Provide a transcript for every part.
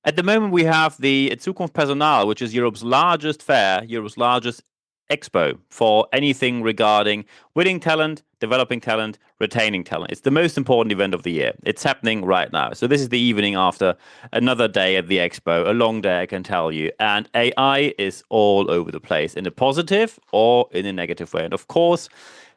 At the moment, we have the Zukunft Personal, which is Europe's largest fair, Europe's largest expo for anything regarding winning talent, developing talent, retaining talent. It's the most important event of the year. It's happening right now. So this is the evening after another day at the expo, a long day, I can tell you. And AI is all over the place in a positive or in a negative way. And of course,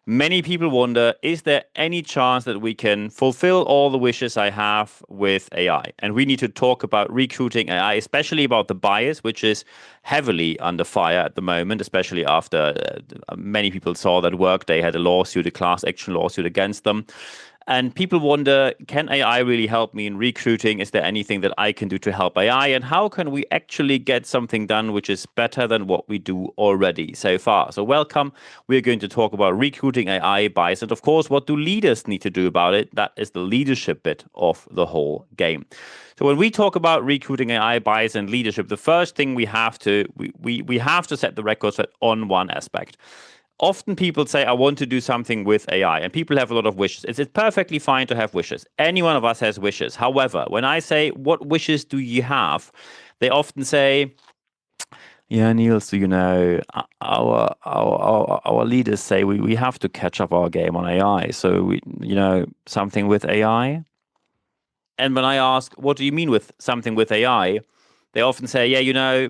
many people wonder, is there any chance that we can fulfill all the wishes I have with AI? And we need to talk about recruiting AI, especially about the bias, which is heavily under fire at the moment, especially after many people saw that Workday had a lawsuit, a class action lawsuit against them. And people wonder, can AI really help me in recruiting? Is there anything that I can do to help AI? And how can we actually get something done which is better than what we do already so far? So welcome. We're going to talk about recruiting AI bias. And of course, what do leaders need to do about it? That is the leadership bit of the whole game. So when we talk about recruiting AI bias and leadership, the first thing we have to set the record straight on one aspect. Often people say, I want to do something with AI, and people have a lot of wishes. It's perfectly fine to have wishes. Any one of us has wishes. However, when I say, what wishes do you have? They often say, yeah, Niels, our leaders say we have to catch up our game on AI. So something with AI. And when I ask, what do you mean with something with AI? They often say, yeah,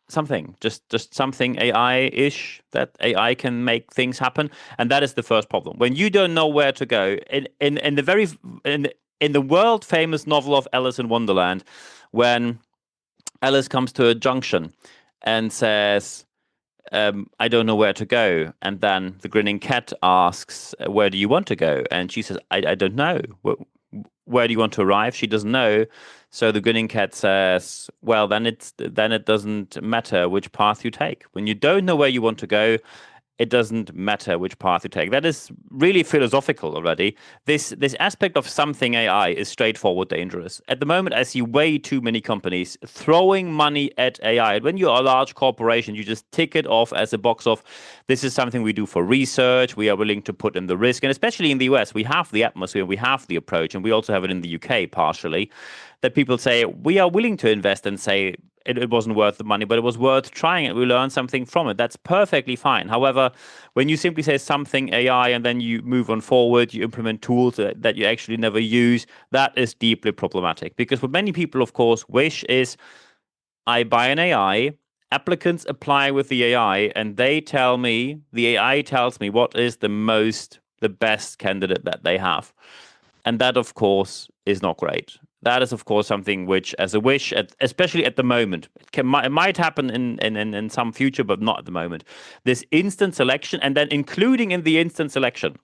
something, just something AI-ish, that AI can make things happen. And that is the first problem. When you don't know where to go, in the world famous novel of Alice in Wonderland, when Alice comes to a junction and says, I don't know where to go. And then the grinning cat asks, where do you want to go? And she says, I don't know. Where do you want to arrive? She doesn't know. So the grinning cat says, well, then it doesn't matter which path you take. When you don't know where you want to go, it doesn't matter which path you take. That is really philosophical already. This aspect of something AI is straightforward dangerous. At the moment, I see way too many companies throwing money at AI. When you are a large corporation, you just tick it off as a box of, this is something we do for research. We are willing to put in the risk. And especially in the US, we have the atmosphere, we have the approach, and we also have it in the UK partially, that people say, we are willing to invest and say, it wasn't worth the money, but it was worth trying it. We learned something from it. That's perfectly fine. However, when you simply say something AI and then you move on forward, you implement tools that you actually never use, that is deeply problematic. Because what many people, of course, wish is, I buy an AI, applicants apply with the AI, and the AI tells me what is the best candidate that they have. And that, of course, is not great. That is, of course, something which, as a wish, especially at the moment, it might happen in some future, but not at the moment. This instant selection, and then including in the instant selection,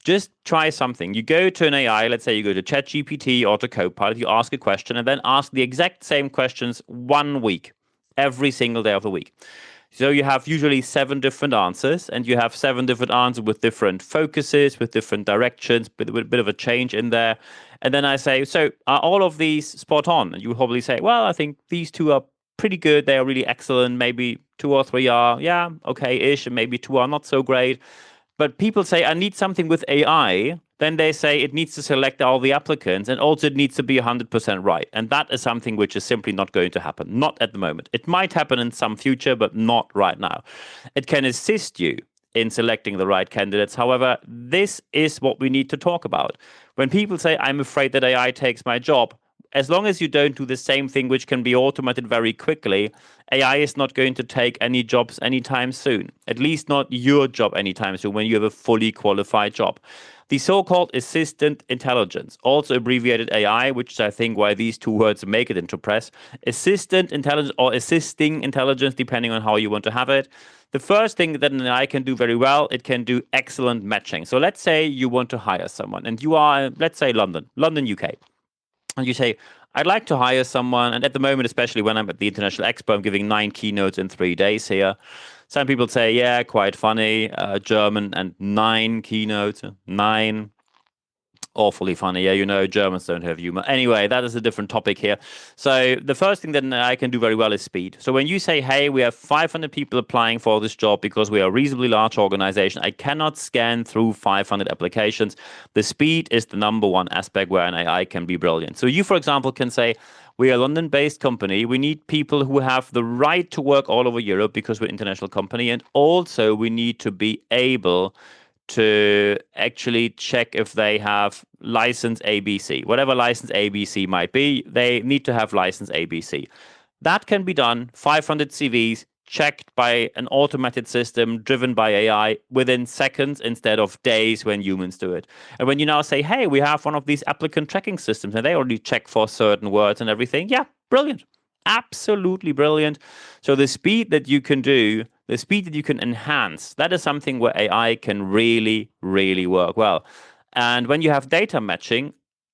just try something. You go to an AI, let's say you go to ChatGPT or to Copilot, you ask a question, and then ask the exact same questions 1 week, every single day of the week. So you have usually 7 different answers, and you have 7 different answers with different focuses, with different directions, with a bit of a change in there. And then I say, so are all of these spot on? And you will probably say, well, I think these 2 are pretty good. They are really excellent. Maybe 2 or 3 are, yeah, okay-ish, and maybe 2 are not so great. But people say, I need something with AI. Then they say it needs to select all the applicants, and also it needs to be 100% right. And that is something which is simply not going to happen. Not at the moment. It might happen in some future, but not right now. It can assist you in selecting the right candidates. However, this is what we need to talk about. When people say, I'm afraid that AI takes my job, as long as you don't do the same thing, which can be automated very quickly, AI is not going to take any jobs anytime soon. At least not your job anytime soon when you have a fully qualified job. The so-called assistant intelligence, also abbreviated AI, which is, I think, why these 2 words make it into press. Assistant intelligence or assisting intelligence, depending on how you want to have it. The first thing that an AI can do very well, it can do excellent matching. So let's say you want to hire someone, and you are, let's say, London, UK. And you say, I'd like to hire someone. And at the moment, especially when I'm at the International Expo, I'm giving 9 keynotes in 3 days here. Some people say, yeah, quite funny, German, and 9 keynotes, 9. Awfully funny. Yeah, Germans don't have humor. Anyway, that is a different topic here. So the first thing that I can do very well is speed. So when you say, hey, we have 500 people applying for this job because we are a reasonably large organization, I cannot scan through 500 applications. The speed is the number one aspect where an AI can be brilliant. So you, for example, can say, We are a London-based company. We need people who have the right to work all over Europe because we're an international company. And also we need to be able to actually check if they have license ABC. Whatever license ABC might be, they need to have license ABC. That can be done, 500 CVs, checked by an automated system driven by AI within seconds instead of days when humans do it. And when you now say, hey, we have one of these applicant tracking systems and they already check for certain words and everything, yeah, brilliant. Absolutely brilliant. So the speed that you can do, the speed that you can enhance, that is something where AI can really, really work well. And when you have data matching,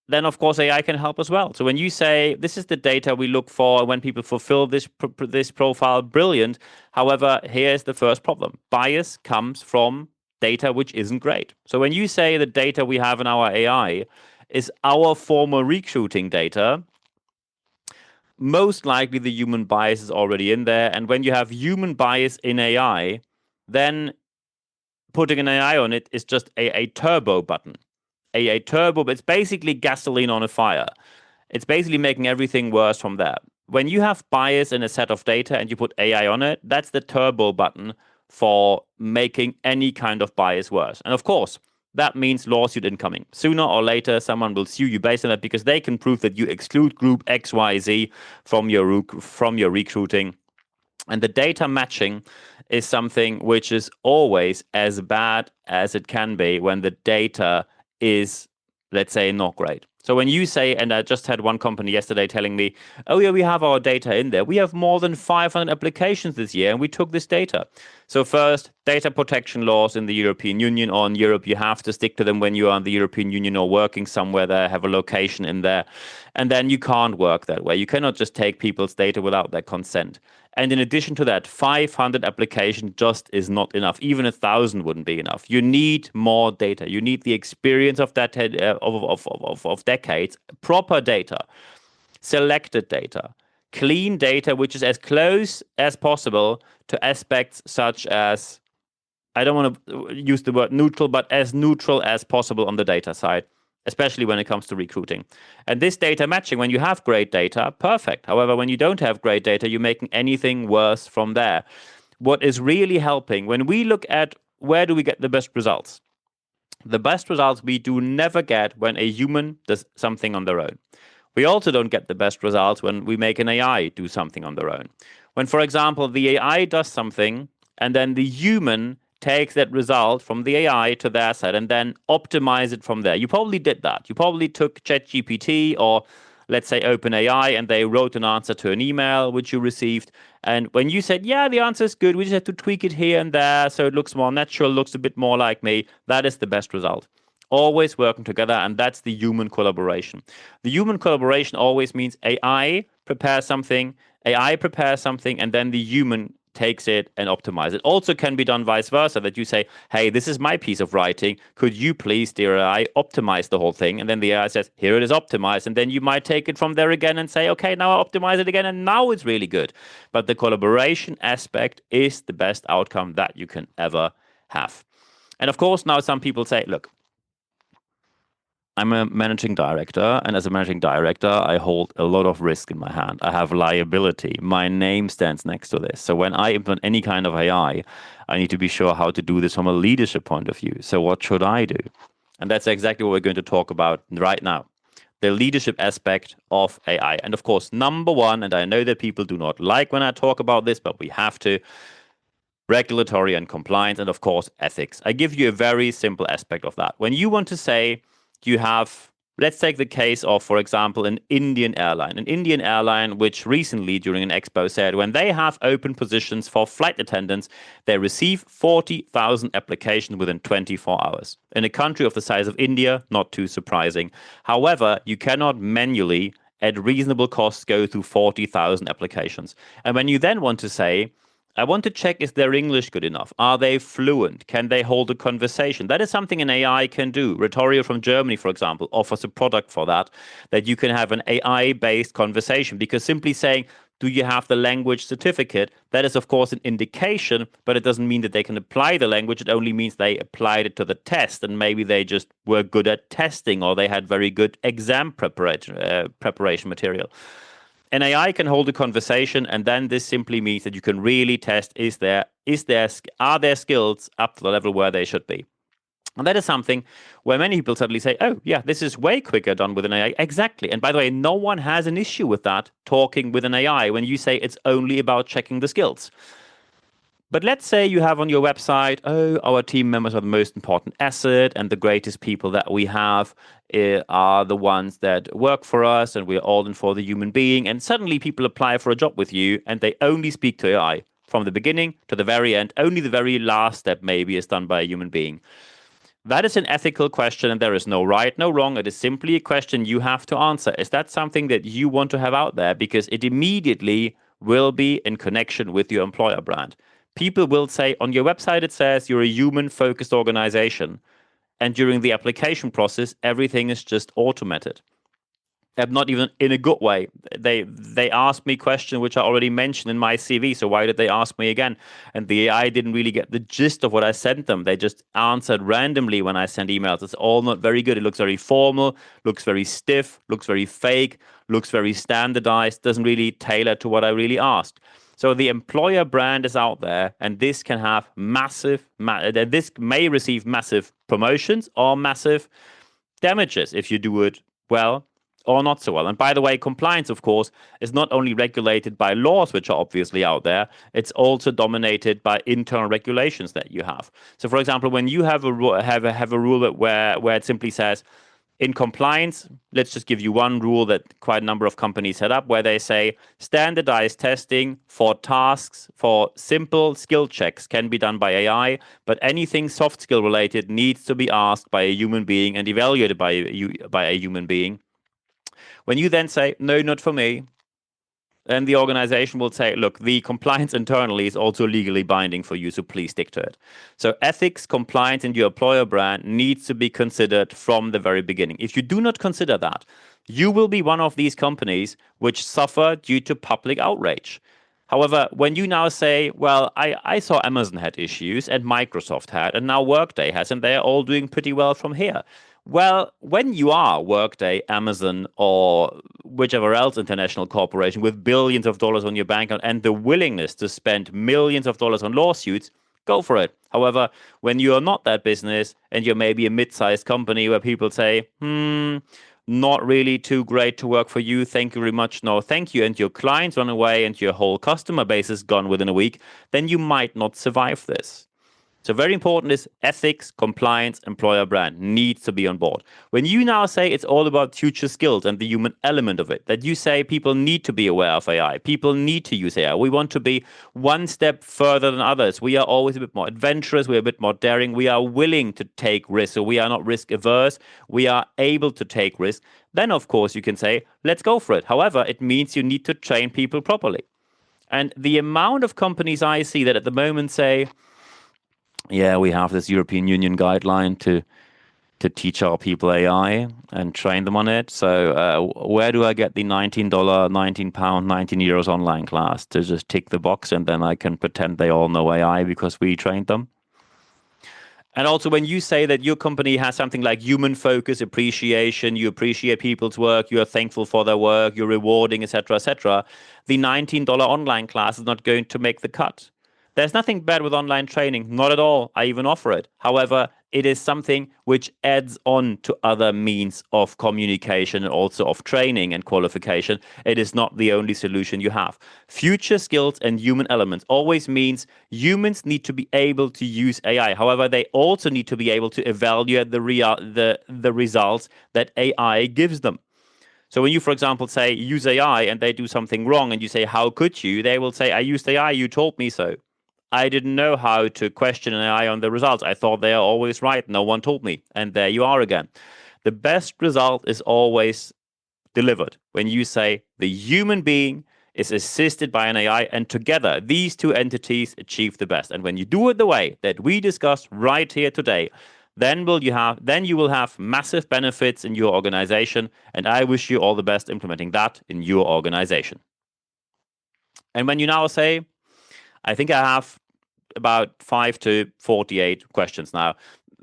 then of course AI can help as well. So when you say this is the data we look for when people fulfill this profile, brilliant. However, here's the first problem: bias comes from data which isn't great. So when you say the data we have in our AI is our former recruiting data, most likely the human bias is already in there. And when you have human bias in AI, then putting an AI on it is just a turbo button. A turbo, but it's basically gasoline on a fire. It's basically making everything worse from there. When you have bias in a set of data and you put AI on it, that's the turbo button for making any kind of bias worse. And of course, that means lawsuit incoming. Sooner or later, someone will sue you based on that because they can prove that you exclude group XYZ from your recruiting. And the data matching is something which is always as bad as it can be when the data is, let's say, not great. So when you say, and I just had one company yesterday telling me, oh yeah, we have our data in there. We have more than 500 applications this year and we took this data. So first, data protection laws in the European Union or in Europe, you have to stick to them when you are in the European Union or working somewhere there, have a location in there. And then you can't work that way. You cannot just take people's data without their consent. And in addition to that, 500 applications just is not enough. Even 1,000 wouldn't be enough. You need more data. You need the experience of that of decades, proper data, selected data, clean data, which is as close as possible to aspects such as, I don't want to use the word neutral, but as neutral as possible on the data side, especially when it comes to recruiting. And this data matching, when you have great data, perfect. However, when you don't have great data, you're making anything worse from there. What is really helping, when we look at where do we get the best results? The best results we do never get when a human does something on their own. We also don't get the best results when we make an AI do something on their own. When, for example, the AI does something and then the human takes that result from the AI to their side and then optimize it from there. You probably did that. You probably took ChatGPT or let's say OpenAI and they wrote an answer to an email which you received. And when you said, yeah, the answer is good, we just have to tweak it here and there so it looks more natural, looks a bit more like me, that is the best result. Always working together, and that's the human collaboration. The human collaboration always means AI prepares something, and then the human takes it and optimize it. Also can be done vice versa, that you say, hey, this is my piece of writing. Could you please, dear AI, optimize the whole thing? And then the AI says, here it is optimized. And then you might take it from there again and say, okay, now I optimize it again. And now it's really good. But the collaboration aspect is the best outcome that you can ever have. And of course, now some people say, look, I'm a managing director, and as a managing director, I hold a lot of risk in my hand. I have liability. My name stands next to this. So when I implement any kind of AI, I need to be sure how to do this from a leadership point of view. So what should I do? And that's exactly what we're going to talk about right now. The leadership aspect of AI. And of course, number one, and I know that people do not like when I talk about this, but we have to, regulatory and compliance, and of course, ethics. I give you a very simple aspect of that. When you want to say, you have, let's take the case of, for example, an Indian airline, which recently during an expo said when they have open positions for flight attendants, they receive 40,000 applications within 24 hours. In a country of the size of India, not too surprising. However, you cannot manually, at reasonable costs, go through 40,000 applications. And when you then want to say, I want to check, is their English good enough? Are they fluent? Can they hold a conversation? That is something an AI can do. Retorio from Germany, for example, offers a product for that you can have an AI-based conversation, because simply saying, do you have the language certificate? That is, of course, an indication, but it doesn't mean that they can apply the language. It only means they applied it to the test, and maybe they just were good at testing, or they had very good exam preparation material. An AI can hold a conversation, and then this simply means that you can really test are their skills up to the level where they should be. And that is something where many people suddenly say, oh, yeah, this is way quicker done with an AI. Exactly. And by the way, no one has an issue with that talking with an AI when you say it's only about checking the skills. But let's say you have on your website, oh, our team members are the most important asset, and the greatest people that we have are the ones that work for us, and we're all in for the human being. And suddenly people apply for a job with you, and they only speak to AI from the beginning to the very end. Only the very last step maybe is done by a human being. That is an ethical question, and there is no right, no wrong. It is simply a question you have to answer. Is that something that you want to have out there? Because it immediately will be in connection with your employer brand. People will say on your website, it says you're a human focused organization. And during the application process, everything is just automated. Not even in a good way. They asked me questions which I already mentioned in my CV. So why did they ask me again? And the AI didn't really get the gist of what I sent them. They just answered randomly when I sent emails. It's all not very good. It looks very formal, looks very stiff, looks very fake, looks very standardized, doesn't really tailor to what I really asked. So the employer brand is out there, and this can have this may receive massive promotions or massive damages if you do it well or not so well. And by the way, compliance, of course, is not only regulated by laws, which are obviously out there, it's also dominated by internal regulations that you have. So, for example, when you have a rule where it simply says, in compliance, let's just give you one rule that quite a number of companies set up where they say standardized testing for tasks for simple skill checks can be done by AI, but anything soft skill related needs to be asked by a human being and evaluated by a human being. When you then say, no, not for me, then the organization will say, look, the compliance internally is also legally binding for you, so please stick to it. So ethics, compliance, and your employer brand needs to be considered from the very beginning. If you do not consider that, you will be one of these companies which suffer due to public outrage. However, when you now say, well, I saw Amazon had issues and Microsoft had, and now Workday has, and they're all doing pretty well from here. Well, when you are Workday, Amazon, or whichever else international corporation with billions of dollars on your bank account and the willingness to spend millions of dollars on lawsuits, go for it. However, when you are not that business and you're maybe a mid-sized company where people say, not really too great to work for you, thank you very much, no thank you, and your clients run away and your whole customer base is gone within a week, then you might not survive this. So very important is ethics, compliance, employer brand needs to be on board. When you now say it's all about future skills and the human element of it, that you say people need to be aware of AI, people need to use AI. We want to be one step further than others. We are always a bit more adventurous. We're a bit more daring. We are willing to take risks. So we are not risk averse. We are able to take risks. Then, of course, you can say, let's go for it. However, it means you need to train people properly. And the amount of companies I see that at the moment say, yeah, we have this European Union guideline to teach our people AI and train them on it. So where do I get the $19, £19, 19 euros online class to just tick the box and then I can pretend they all know AI because we trained them? And also, when you say that your company has something like human focus, appreciation, you appreciate people's work, you are thankful for their work, you're rewarding, etc., the $19 online class is not going to make the cut. There's nothing bad with online training, not at all. I even offer it. However, it is something which adds on to other means of communication and also of training and qualification. It is not the only solution you have. Future skills and human elements always means humans need to be able to use AI. However, they also need to be able to evaluate the results that AI gives them. So when you, for example, say use AI and they do something wrong and you say, how could you? They will say, I used AI, you told me so. I didn't know how to question an AI on the results. I thought they are always right. No one told me. And there you are again. The best result is always delivered when you say the human being is assisted by an AI and together these two entities achieve the best. And when you do it the way that we discussed right here today, then you will have massive benefits in your organization. And I wish you all the best implementing that in your organization. And when you now say, I think I have about 5 to 48 questions now.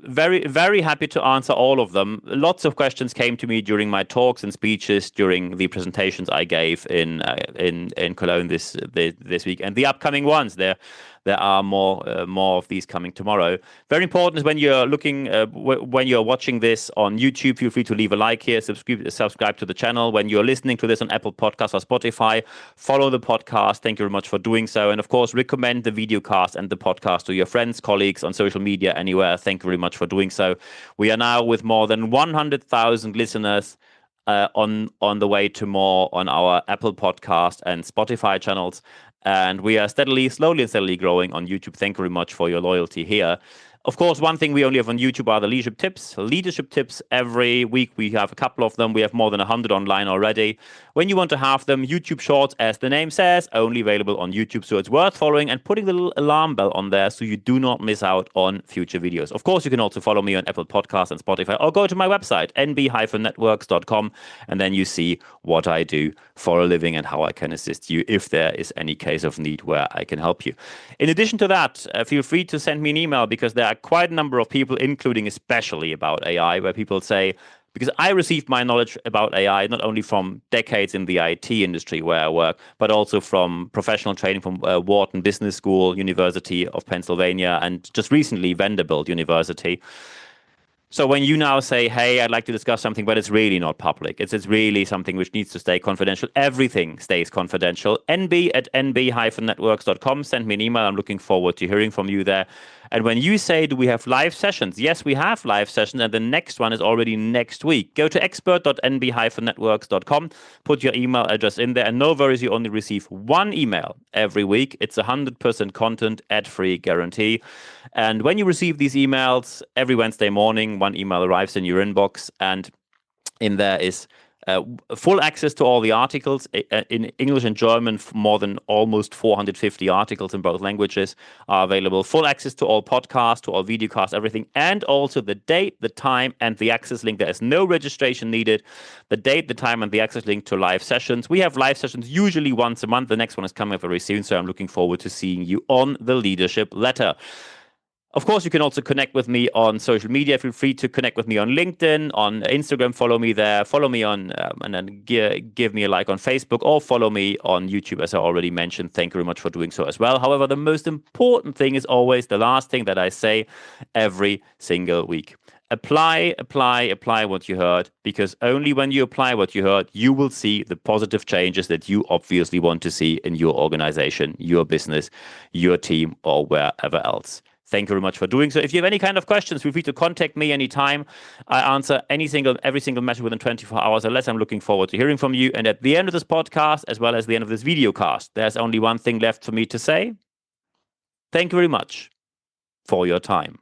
very, very happy to answer all of them. Lots of questions came to me during my talks and speeches during the presentations I gave in Cologne this week, and the upcoming ones. There are more of these coming tomorrow. Very important is when you're looking, when you're watching this on YouTube, feel free to leave a like here, subscribe to the channel. When you're listening to this on Apple Podcasts or Spotify, follow the podcast. Thank you very much for doing so. And of course, recommend the video cast and the podcast to your friends, colleagues on social media, anywhere. Thank you very much for doing so. We are now with more than 100,000 listeners on the way to more on our Apple Podcast and Spotify channels. And we are slowly and steadily growing on YouTube. Thank you very much for your loyalty here. Of course, one thing we only have on YouTube are the leadership tips. Leadership tips every week. We have a couple of them. We have more than 100 online already. When you want to have them, YouTube Shorts, as the name says, only available on YouTube. So it's worth following and putting the little alarm bell on there so you do not miss out on future videos. Of course, you can also follow me on Apple Podcasts and Spotify, or go to my website, nb-networks.com, and then you see what I do for a living and how I can assist you if there is any case of need where I can help you. In addition to that, feel free to send me an email, because there are quite a number of people, including especially about AI, where people say, because I received my knowledge about AI not only from decades in the IT industry where I work, but also from professional training from Wharton Business School, University of Pennsylvania, and just recently Vanderbilt University. So when you now say, hey, I'd like to discuss something, but it's really not public, it's really something which needs to stay confidential, everything stays confidential. nb@nb-networks.com. Send me an email. I'm looking forward to hearing from you there. And when you say, do we have live sessions? Yes, we have live sessions, and the next one is already next week. Go to expert.nb-networks.com, put your email address in there, and no worries, you only receive one email every week. It's 100% content, ad-free guarantee. And when you receive these emails every Wednesday morning, one email arrives in your inbox, and in there is full access to all the articles in English and German. More than almost 450 articles in both languages are available. Full access to all podcasts, to all videocasts, everything, and also the date, the time, and the access link. There is no registration needed. The date, the time, and the access link to live sessions. We have live sessions usually once a month. The next one is coming up very soon, so I'm looking forward to seeing you on the leadership letter. Of course, you can also connect with me on social media. Feel free to connect with me on LinkedIn, on Instagram. Follow me there. Follow me on, and then give me a like on Facebook, or follow me on YouTube, as I already mentioned. Thank you very much for doing so as well. However, the most important thing is always the last thing that I say every single week. Apply what you heard, because only when you apply what you heard, you will see the positive changes that you obviously want to see in your organization, your business, your team, or wherever else. Thank you very much for doing so. If you have any kind of questions, feel free to contact me anytime. I answer every single message within 24 hours or less. I'm looking forward to hearing from you. And at the end of this podcast, as well as the end of this video cast, there's only one thing left for me to say. Thank you very much for your time.